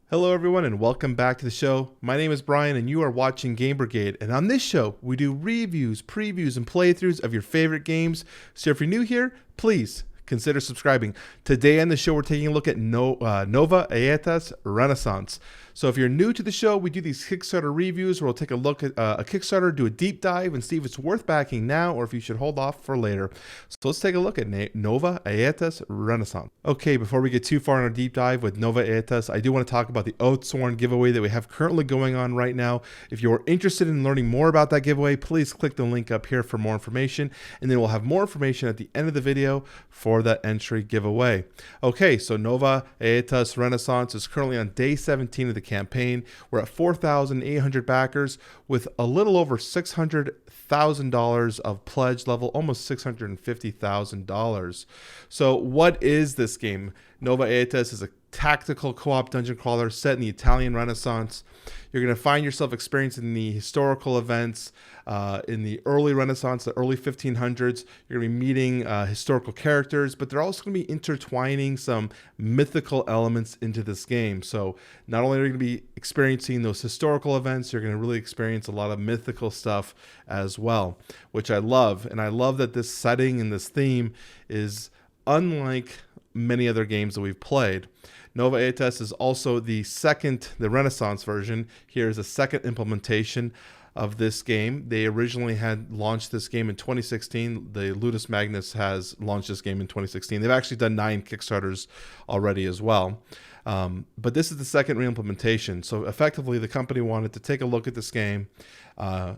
Hello everyone and welcome back to the show. My name is Brian and you are watching Game Brigade, and on this show we do reviews, previews, and playthroughs of your favorite games. So if you're new here, please consider subscribing. Today on the show we're taking a look at Nova Aetas Renaissance. So if you're new to the show, we do these Kickstarter reviews where we'll take a look at a Kickstarter, do a deep dive, and see if it's worth backing now or if you should hold off for later. So let's take a look at Nova Aetas Renaissance. Okay, before we get too far in our deep dive with Nova Aetas, I do want to talk about the Oathsworn giveaway that we have currently going on right now. If you're interested in learning more about that giveaway, please click the link up here for more information, and then we'll have more information at the end of the video for that entry giveaway. Okay, so Nova Aetas Renaissance is currently on day 17 of the campaign. We're at 4,800 backers with a little over $600,000 of pledge level, almost $650,000. So what is this game? Nova Aetas is a tactical co-op dungeon crawler set in the Italian Renaissance. You're going to find yourself experiencing the historical events in the early Renaissance, the early 1500s. You're going to be meeting historical characters, but they're also going to be intertwining some mythical elements into this game. So not only are you going to be experiencing those historical events, you're going to really experience a lot of mythical stuff as well, which I love. And I love that this setting and this theme is unlike many other games that we've played. Nova Aetas is also the Renaissance version. Here's a second implementation of this game. They originally had launched this game in 2016. The Ludus Magnus has launched this game in 2016. They've actually done 9 Kickstarters already as well. But this is the second reimplementation. So effectively, the company wanted to take a look at this game,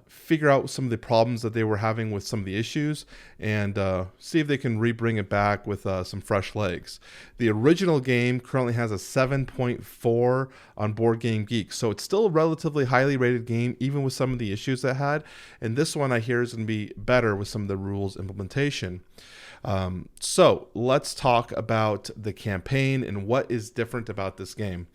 figure out some of the problems that they were having with some of the issues, and see if they can re-bring it back with some fresh legs. The original game currently has a 7.4 on Board Game Geek, so it's still a relatively highly rated game, even with some of the issues it had. And this one I hear is going to be better with some of the rules implementation. So let's talk about the campaign and what is different about this game.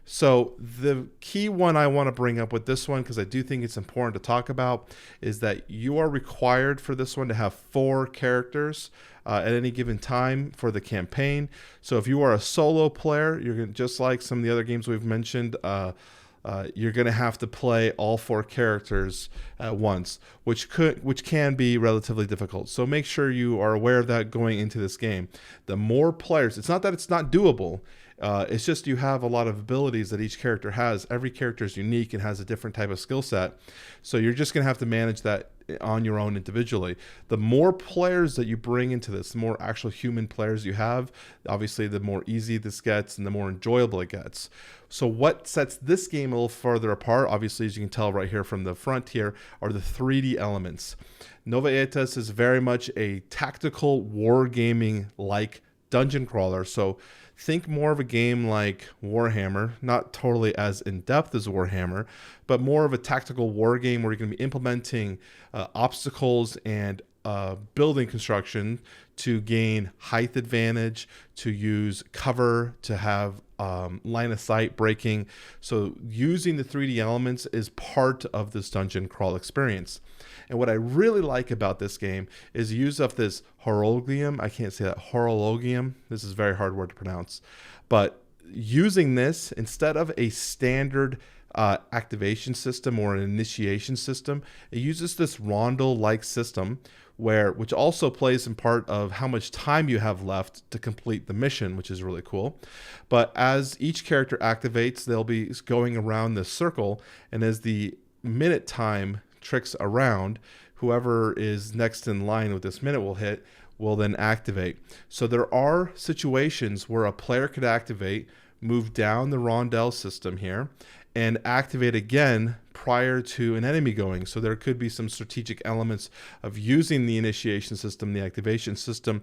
So the key one I want to bring up with this one, because I do think it's important to talk about, is that you are required for this one to have 4 characters at any given time for the campaign. So if you are a solo player, you're going to, just like some of the other games we've mentioned, you're going to have to play all 4 characters at once, which can be relatively difficult. So make sure you are aware of that going into this game. The more players, it's not that it's not doable. It's just you have a lot of abilities that each character has. Every character is unique and has a different type of skill set. So you're just going to have to manage that on your own individually. The more players that you bring into this, the more actual human players you have, obviously the more easy this gets and the more enjoyable it gets. So what sets this game a little further apart, obviously, as you can tell right here from the front here, are the 3D elements. Nova Aetas is very much a tactical wargaming like dungeon crawler. So think more of a game like Warhammer, not totally as in-depth as Warhammer, but more of a tactical war game where you're going to be implementing obstacles and building construction to gain height advantage, to use cover, to have line of sight breaking. So using the 3D elements is part of this dungeon crawl experience. And what I really like about this game is use of this horologium. I can't say that, horologium. This is a very hard word to pronounce. But using this instead of a standard activation system or an initiation system, it uses this rondel-like system which also plays in part of how much time you have left to complete the mission, which is really cool. But as each character activates, they'll be going around this circle, and as the minute time tricks around, whoever is next in line with this minute will then activate. So there are situations where a player could activate, move down the rondel system here, and activate again prior to an enemy going. So there could be some strategic elements of using the initiation system, the activation system,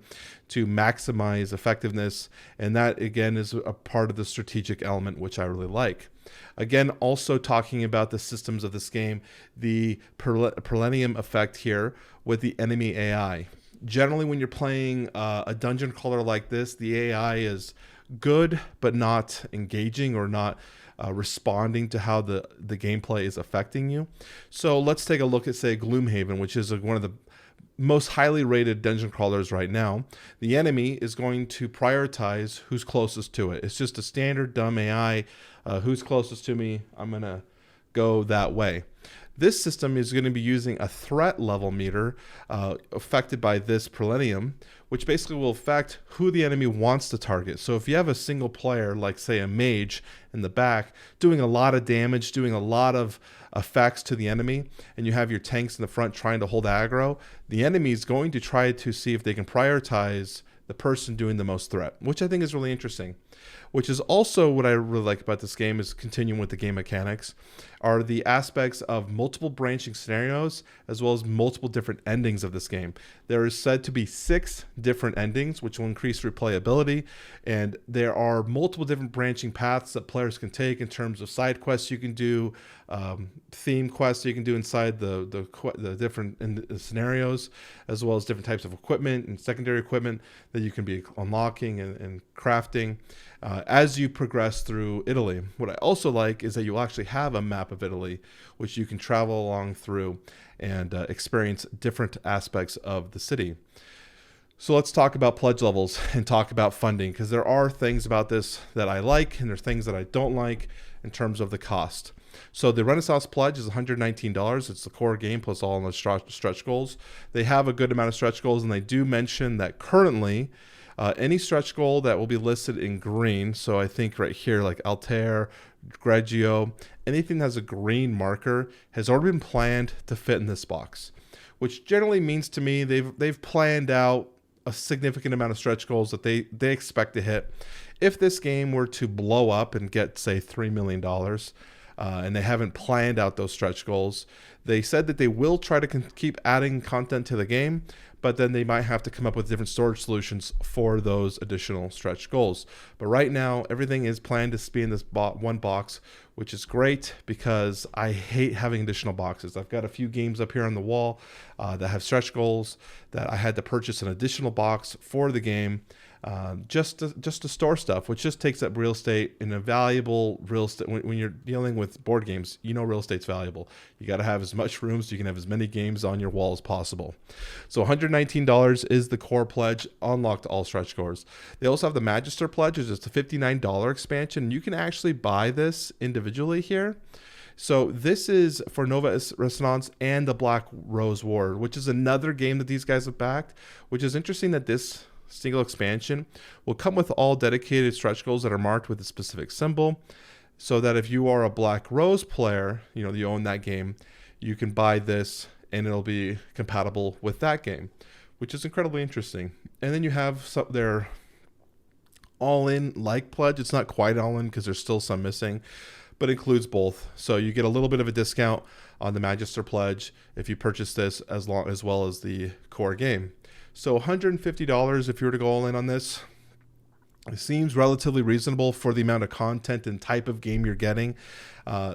to maximize effectiveness. And that, again, is a part of the strategic element, which I really like. Again, also talking about the systems of this game, the Perlennium effect here with the enemy AI. Generally, when you're playing a dungeon crawler like this, the AI is good, but not engaging or not responding to how the gameplay is affecting you. So let's take a look at, say, Gloomhaven, which is one of the most highly rated dungeon crawlers right now, the enemy is going to prioritize who's closest to it. It's just a standard dumb AI. Who's closest to me, I'm going to go that way. This system is going to be using a threat level meter affected by this Prelenium, which basically will affect who the enemy wants to target. So if you have a single player, like say a mage in the back, doing a lot of damage, doing a lot of effects to the enemy, and you have your tanks in the front trying to hold aggro, the enemy is going to try to see if they can prioritize the person doing the most threat, which I think is really interesting. Which is also what I really like about this game, is continuing with the game mechanics, are the aspects of multiple branching scenarios as well as multiple different endings of this game. There is said to be 6 different endings, which will increase replayability, and there are multiple different branching paths that players can take in terms of side quests you can do, theme quests you can do inside the different scenarios, as well as different types of equipment and secondary equipment that you can be unlocking and crafting as you progress through Italy. What I also like is that you'll actually have a map of Italy, which you can travel along through and experience different aspects of the city. So let's talk about pledge levels and talk about funding, because there are things about this that I like and there are things that I don't like in terms of the cost. So the Renaissance pledge is $119. It's the core game plus all the stretch goals. They have a good amount of stretch goals, and they do mention that currently any stretch goal that will be listed in green, so I think right here like Altair, Greggio, anything that has a green marker has already been planned to fit in this box, which generally means to me they've planned out a significant amount of stretch goals that they expect to hit. If this game were to blow up and get, say, $3 million, and they haven't planned out those stretch goals, they said that they will try to keep adding content to the game, but then they might have to come up with different storage solutions for those additional stretch goals. But right now, everything is planned to be in this one box, which is great because I hate having additional boxes. I've got a few games up here on the wall that have stretch goals that I had to purchase an additional box for the game just to store stuff, which just takes up real estate, and a valuable real estate. When you're dealing with board games, you know real estate's valuable. You got to have as much room so you can have as many games on your wall as possible. So $119 is the core pledge, unlocked all stretch goals. They also have the Magister pledge, which is a $59 expansion. You can actually buy this individually here. So this is for Nova Aetas Renaissance and the Black Rose War, which is another game that these guys have backed, which is interesting that this single expansion will come with all dedicated stretch goals that are marked with a specific symbol, so that if you are a Black Rose player, you own that game, you can buy this and it'll be compatible with that game, which is incredibly interesting. And then you have their all-in like pledge. It's not quite all-in because there's still some missing, but includes both. So you get a little bit of a discount on the Magister pledge if you purchase this as well as the core game. So $150 if you were to go all in on this. It seems relatively reasonable for the amount of content and type of game you're getting.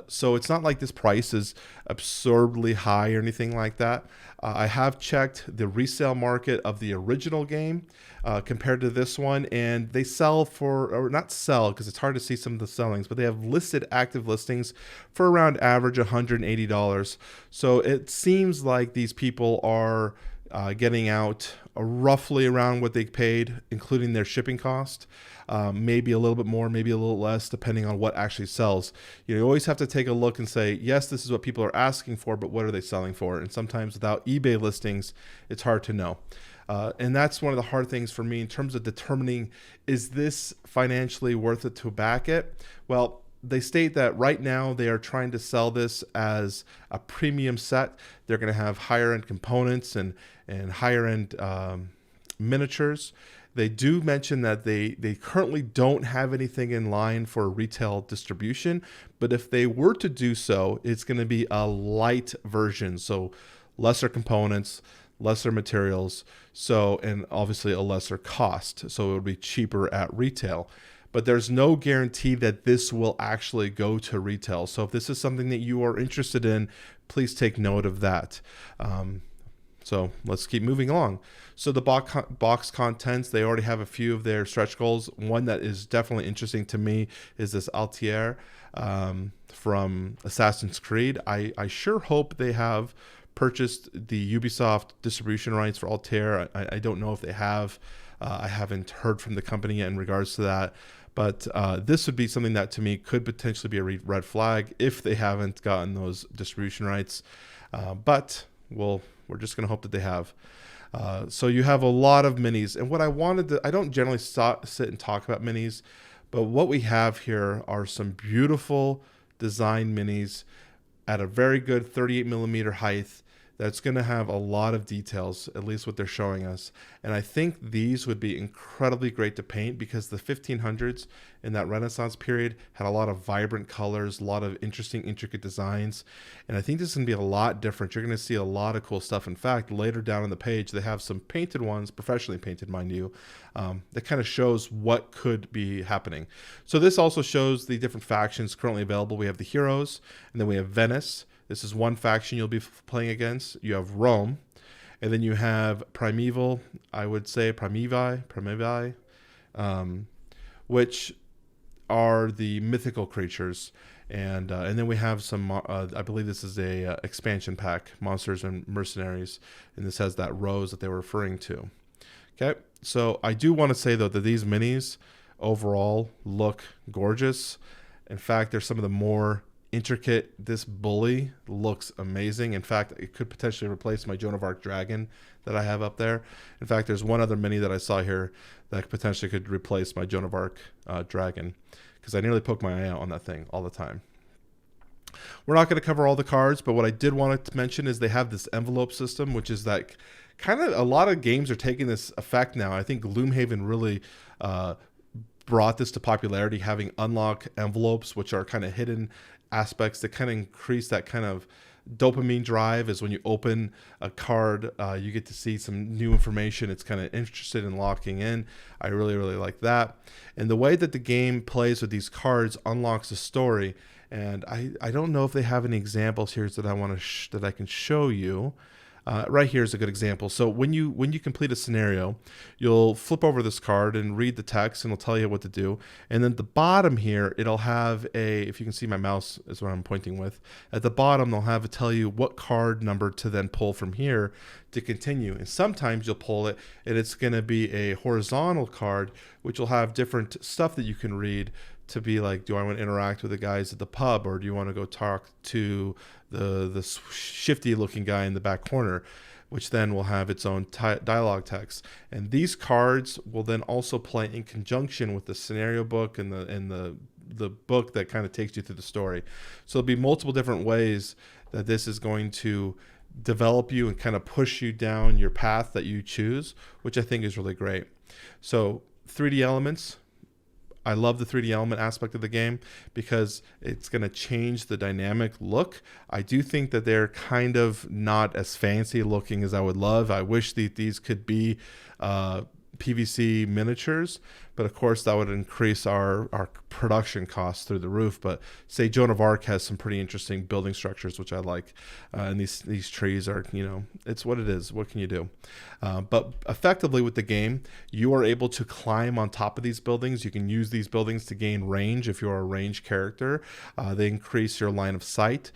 So it's not like this price is absurdly high or anything like that. I have checked the resale market of the original game compared to this one, and they sell for, or not sell because it's hard to see some of the sellings, but they have listed active listings for around average $180. So it seems like these people are getting out roughly around what they paid, including their shipping cost. Maybe a little bit more, maybe a little less, depending on what actually sells. You always have to take a look and say, yes, this is what people are asking for, but what are they selling for? And sometimes without eBay listings, it's hard to know. And that's one of the hard things for me in terms of determining, is this financially worth it to back it? Well, they state that right now they are trying to sell this as a premium set. They're going to have higher end components and higher end miniatures. They do mention that they currently don't have anything in line for retail distribution, but if they were to do so, it's going to be a light version. So lesser components, lesser materials, and obviously a lesser cost. So it would be cheaper at retail. But there's no guarantee that this will actually go to retail. So if this is something that you are interested in, please take note of that. So let's keep moving along. So the box contents, they already have a few of their stretch goals. One that is definitely interesting to me is this Altair from Assassin's Creed. I sure hope they have purchased the Ubisoft distribution rights for Altair. I don't know if they have. I haven't heard from the company yet in regards to that. But this would be something that to me could potentially be a red flag if they haven't gotten those distribution rights. But we're just going to hope that they have. So you have a lot of minis. And what I don't generally sit and talk about minis, but what we have here are some beautiful design minis at a very good 38 millimeter height. That's going to have a lot of details, at least what they're showing us. And I think these would be incredibly great to paint because the 1500s in that Renaissance period had a lot of vibrant colors, a lot of interesting, intricate designs. And I think this is going to be a lot different. You're going to see a lot of cool stuff. In fact, later down on the page, they have some painted ones, professionally painted, mind you, that kind of shows what could be happening. So this also shows the different factions currently available. We have the heroes, and then we have Venice. This is one faction you'll be playing against. You have Rome, and then you have Primeval, I would say Primevi, which are the mythical creatures. And then we have some, I believe this is a expansion pack, Monsters and Mercenaries, and this has that rose that they were referring to. Okay, so I do want to say, though, that these minis overall look gorgeous. In fact, they're some of the more intricate. This bully looks amazing. In fact, it could potentially replace my Joan of Arc dragon that I have up there. In fact, there's one other mini that I saw here that potentially could replace my Joan of Arc dragon, because I nearly poke my eye out on that thing all the time. We're not going to cover all the cards, but what I did want to mention is they have this envelope system, which is like kind of a lot of games are taking this effect now. I think Gloomhaven really brought this to popularity, having unlock envelopes, which are kind of hidden aspects that kind of increase that kind of dopamine drive. Is when you open a card, you get to see some new information. It's kind of interested in locking in. I really, really like that. And the way that the game plays with these cards unlocks a story. And I don't know if they have any examples here that I want to that I can show you. Right here is a good example. So when you complete a scenario, you'll flip over this card and read the text, and it'll tell you what to do. And then at the bottom here, it'll have if you can see my mouse is what I'm pointing with. At the bottom, they'll have it tell you what card number to then pull from here to continue. And sometimes you'll pull it, and it's going to be a horizontal card, which will have different stuff that you can read to be like, do I want to interact with the guys at the pub, or do you want to go talk to the shifty looking guy in the back corner, which then will have its own dialogue text. And these cards will then also play in conjunction with the scenario book and the book that kind of takes you through the story. So there'll be multiple different ways that this is going to develop you and kind of push you down your path that you choose, which I think is really great. So 3D elements. I love the 3D element aspect of the game because it's going to change the dynamic look. I do think that they're kind of not as fancy looking as I would love. I wish that these could be PVC miniatures, but of course that would increase our production costs through the roof. But say Joan of Arc has some pretty interesting building structures, which I like, and these trees are, it's what it is. What can you do? But effectively with the game, you are able to climb on top of these buildings. You can use these buildings to gain range if you're a ranged character. They increase your line of sight.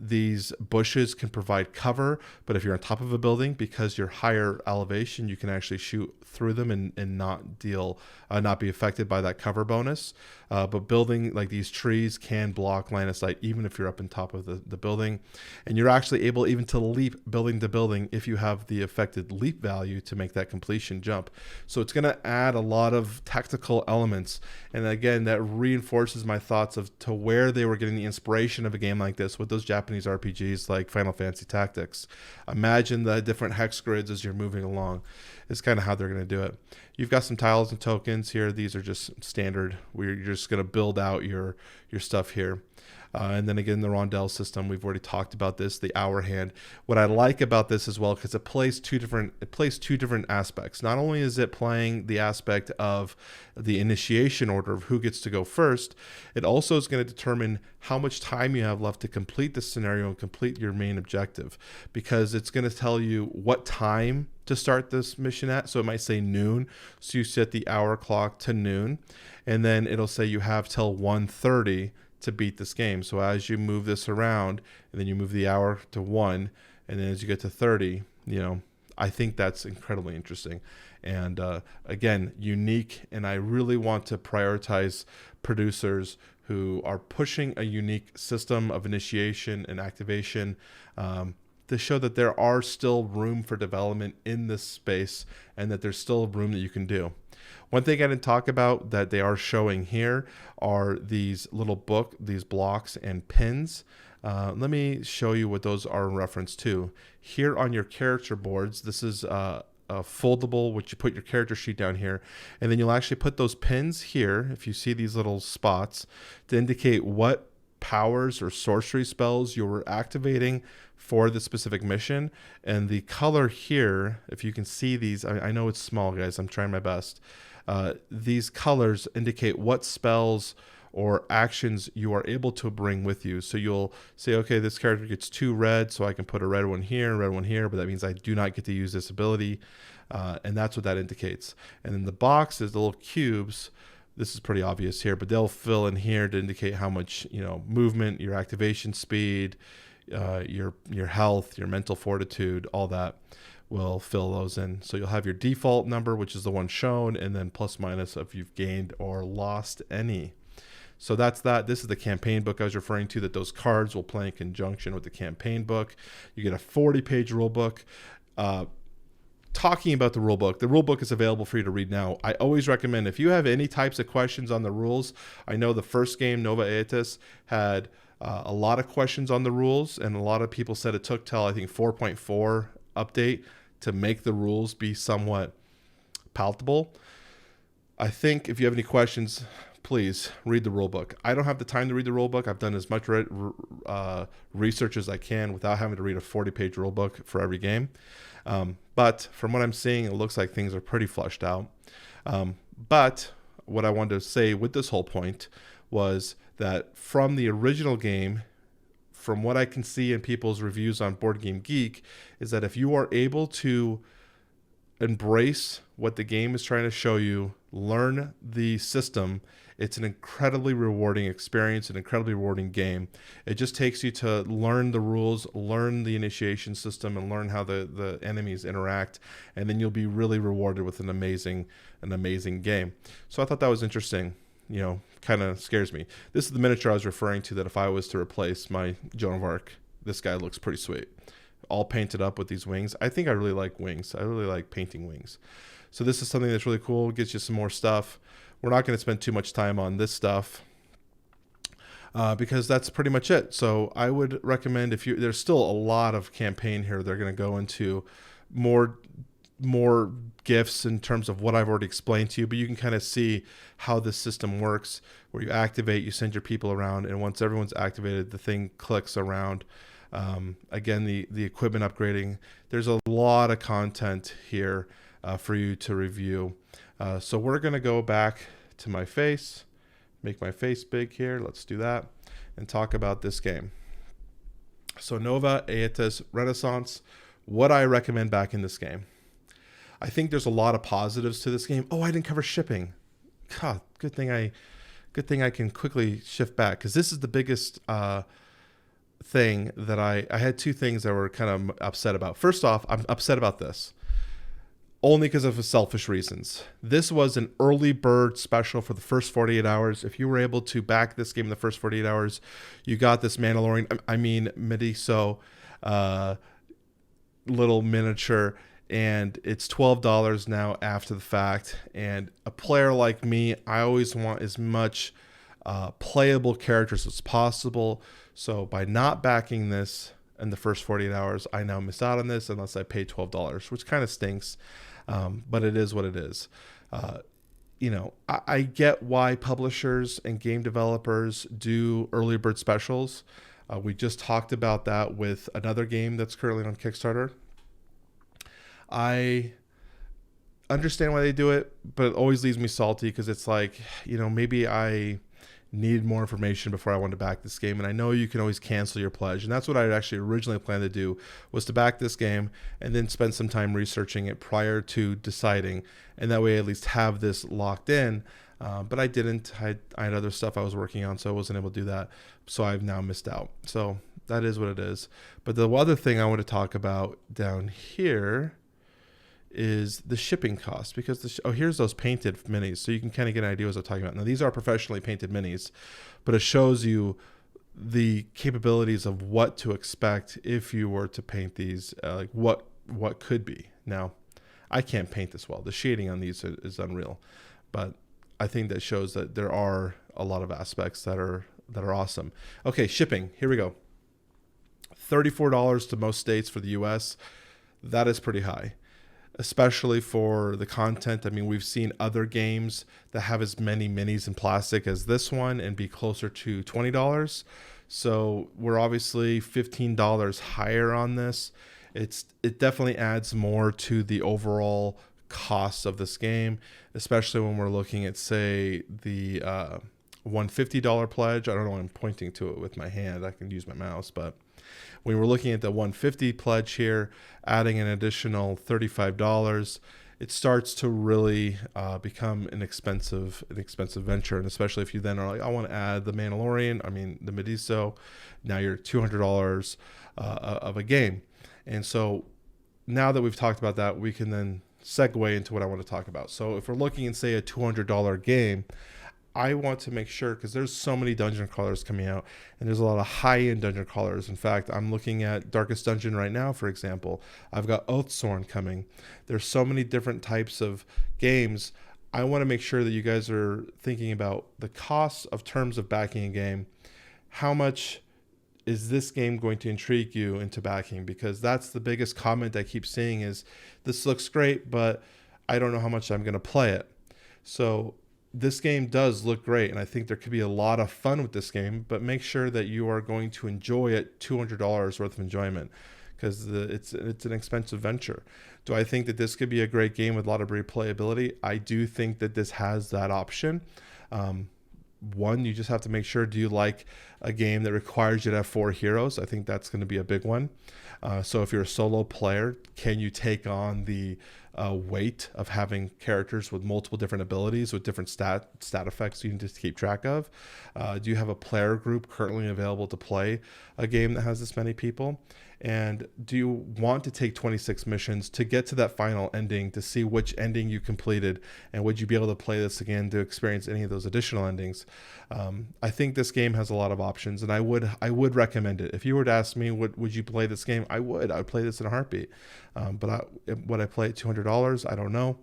These bushes can provide cover, but if you're on top of a building, because you're higher elevation, you can actually shoot through them and not be affected by that cover bonus. But building like these trees can block line of sight even if you're up on top of the building. And you're actually able even to leap building to building if you have the affected leap value to make that completion jump. So it's going to add a lot of tactical elements. And again, that reinforces my thoughts to where they were getting the inspiration of a game like this with those Japanese RPGs like Final Fantasy Tactics. Imagine the different hex grids as you're moving along. Is kind of how they're going to do it. You've got some tiles and tokens here. These are just standard. You're just going to build out your stuff here. And then again, the rondelle system, we've already talked about this, the hour hand. What I like about this as well, because it plays two different aspects. Not only is it playing the aspect of the initiation order of who gets to go first, it also is going to determine how much time you have left to complete the scenario and complete your main objective, because it's going to tell you what time to start this mission at. So it might say noon, so you set the hour clock to noon, and then it'll say you have till 1:30 to beat this game. So as you move this around, and then you move the hour to 1, And then as you get to 30, I think that's incredibly interesting. And again, unique. And I really want to prioritize producers who are pushing a unique system of initiation and activation to show that there are still room for development in this space and that there's still room that you can do. One thing I didn't talk about that they are showing here are these these blocks and pins. Let me show you what those are in reference to. Here on your character boards, this is a foldable, which you put your character sheet down here, and then you'll actually put those pins here, if you see these little spots, to indicate what powers or sorcery spells you were activating for the specific mission. And the color here, if you can see these, I know it's small, guys, I'm trying my best. These colors indicate what spells or actions you are able to bring with you. So you'll say, okay, this character gets 2 red, so I can put a red one here, but that means I do not get to use this ability. And that's what that indicates. And then the boxes, the little cubes, this is pretty obvious here, but they'll fill in here to indicate how much, movement, your activation speed, your health, your mental fortitude, all that will fill those in. So you'll have your default number, which is the one shown, and then plus minus if you've gained or lost any. So that's that. This is the campaign book I was referring to, that those cards will play in conjunction with the campaign book. You get a 40-page rule book. Talking about the rule book is available for you to read now. I always recommend, if you have any types of questions on the rules, I know the first game, Nova Aetas, had a lot of questions on the rules, and a lot of people said it took till, I think, 4.4 update to make the rules be somewhat palatable. I think if you have any questions, please read the rule book. I don't have the time to read the rule book. I've done as much research as I can without having to read a 40-page rule book for every game. But from what I'm seeing, it looks like things are pretty fleshed out. But what I wanted to say with this whole point was that from the original game, from what I can see in people's reviews on Board Game Geek, is that if you are able to embrace what the game is trying to show you, learn the system, it's an incredibly rewarding experience, an incredibly rewarding game. It just takes you to learn the rules, learn the initiation system, and learn how the enemies interact, and then you'll be really rewarded with an amazing game. So I thought that was interesting. Kind of scares me. This is the miniature I was referring to, that if I was to replace my Joan of Arc, this guy looks pretty sweet. All painted up with these wings. I think I really like wings. I really like painting wings. So this is something that's really cool. It gets you some more stuff. We're not going to spend too much time on this stuff because that's pretty much it. So I would recommend, there's still a lot of campaign here. They're going to go into more gifts in terms of what I've already explained to you, but you can kind of see how this system works, where you activate, you send your people around, and once everyone's activated, the thing clicks around. Again, the equipment upgrading, there's a lot of content here for you to review. So we're going to go back to my face, make my face big here. Let's do that and talk about this game. So Nova Aetas Renaissance, what I recommend back in this game. I think there's a lot of positives to this game. Oh, I didn't cover shipping. God, good thing I can quickly shift back, because this is the biggest thing that I had 2 things that were kind of upset about. First off, I'm upset about this only because of selfish reasons. This was an early bird special for the first 48 hours. If you were able to back this game in the first 48 hours, you got this Mediso little miniature, and it's $12 now after the fact. And a player like me, I always want as much playable characters as possible. So by not backing this in the first 48 hours, I now miss out on this unless I pay $12, which kind of stinks. But it is what it is. I get why publishers and game developers do early bird specials. We just talked about that with another game that's currently on Kickstarter. I understand why they do it, but it always leaves me salty, because it's like, maybe I needed more information before I wanted to back this game. And I know you can always cancel your pledge. And that's what I actually originally planned to do, was to back this game and then spend some time researching it prior to deciding. And that way I at least have this locked in. But I didn't. I had other stuff I was working on, so I wasn't able to do that. So I've now missed out. So that is what it is. But the other thing I want to talk about down here is the shipping cost, because here's those painted minis, so you can kind of get an idea what I'm talking about. Now, these are professionally painted minis, but it shows you the capabilities of what to expect if you were to paint these, like what could be. Now, I can't paint this well. The shading on these is unreal, but I think that shows that there are a lot of aspects that are awesome. Okay, shipping. Here we go. $34 to most states for the US. That is pretty high, especially for the content. I mean, we've seen other games that have as many minis in plastic as this one and be closer to $20. So we're obviously $15 higher on this. It definitely adds more to the overall cost of this game, especially when we're looking at, say, the $150 pledge. I don't know why I'm pointing to it with my hand. I can use my mouse, but when we're looking at the $150 pledge here, adding an additional $35, it starts to really become an expensive venture. And especially if you then are like, I want to add the Mediso, now you're $200 of a game. And so now that we've talked about that, we can then segue into what I want to talk about. So if we're looking at, say, a $200 game, I want to make sure, because there's so many dungeon crawlers coming out, and there's a lot of high-end dungeon crawlers. In fact, I'm looking at Darkest Dungeon right now, for example. I've got Oathsworn coming. There's so many different types of games. I want to make sure that you guys are thinking about the costs of terms of backing a game. How much is this game going to intrigue you into backing? Because that's the biggest comment I keep seeing is, this looks great, but I don't know how much I'm going to play it. So this game does look great, and I think there could be a lot of fun with this game, but make sure that you are going to enjoy it, $200 worth of enjoyment, because it's an expensive venture. Do I think that this could be a great game with a lot of replayability? I do think that this has that option. One, you just have to make sure, do you like a game that requires you to have 4 heroes? I think that's going to be a big one. So if you're a solo player, can you take on the weight of having characters with multiple different abilities with different stat effects you need to keep track of? Do you have a player group currently available to play a game that has this many people? And do you want to take 26 missions to get to that final ending, to see which ending you completed? And would you be able to play this again to experience any of those additional endings? I think this game has a lot of options, and I would recommend it. If you were to ask me, would you play this game? I would play this in a heartbeat. But would I play it $200? I don't know.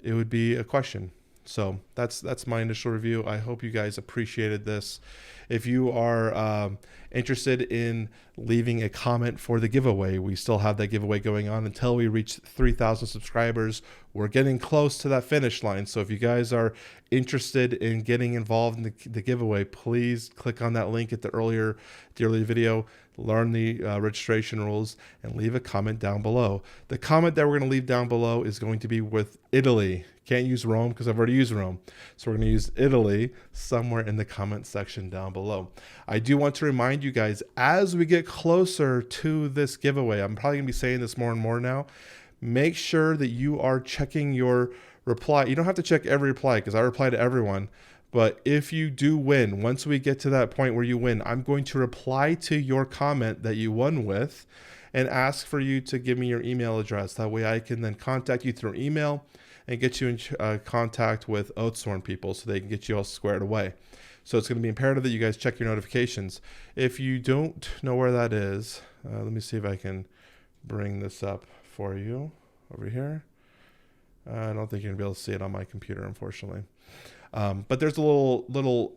It would be a question. So that's my initial review. I hope you guys appreciated this. If you are interested in leaving a comment for the giveaway, we still have that giveaway going on until we reach 3,000 subscribers. We're getting close to that finish line. So if you guys are interested in getting involved in the giveaway, please click on that link at the earlier video, learn the registration rules, and leave a comment down below. The comment that we're going to leave down below is going to be with Italy. Can't use Rome because I've already used Rome. So we're going to use Italy somewhere in the comment section down below. I do want to remind you guys, as we get closer to this giveaway, I'm probably going to be saying this more and more now, make sure that you are checking your reply. You don't have to check every reply because I reply to everyone. But if you do win, once we get to that point where you win, I'm going to reply to your comment that you won with and ask for you to give me your email address. That way I can then contact you through email and get you in contact with Oathsworn people so they can get you all squared away. So it's going to be imperative that you guys check your notifications. If you don't know where that is, let me see if I can bring this up for you over here. I don't think you're going to be able to see it on my computer, unfortunately. But there's a little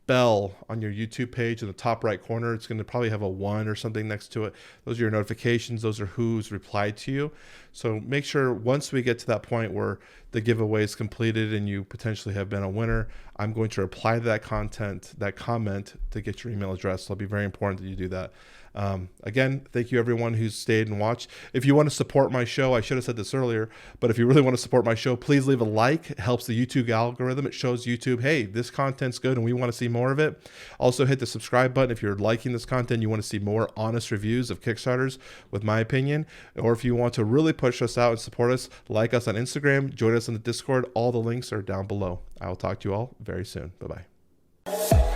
bell on your YouTube page in the top right corner. It's going to probably have a 1 or something next to it. Those are your notifications. Those are who's replied to you. So make sure once we get to that point where the giveaway is completed and you potentially have been a winner, I'm going to reply to that comment to get your email address. So it'll be very important that you do that. Again, thank you everyone who's stayed and watched. If you want to support my show, I should have said this earlier, but if you really want to support my show, please leave a like. It helps the YouTube algorithm. It shows YouTube, hey, this content's good and we want to see more of it. Also hit the subscribe button if you're liking this content, you want to see more honest reviews of Kickstarters with my opinion, or if you want to really push us out and support us, like us on Instagram, join us on the Discord. All the links are down below. I will talk to you all very soon. Bye-bye.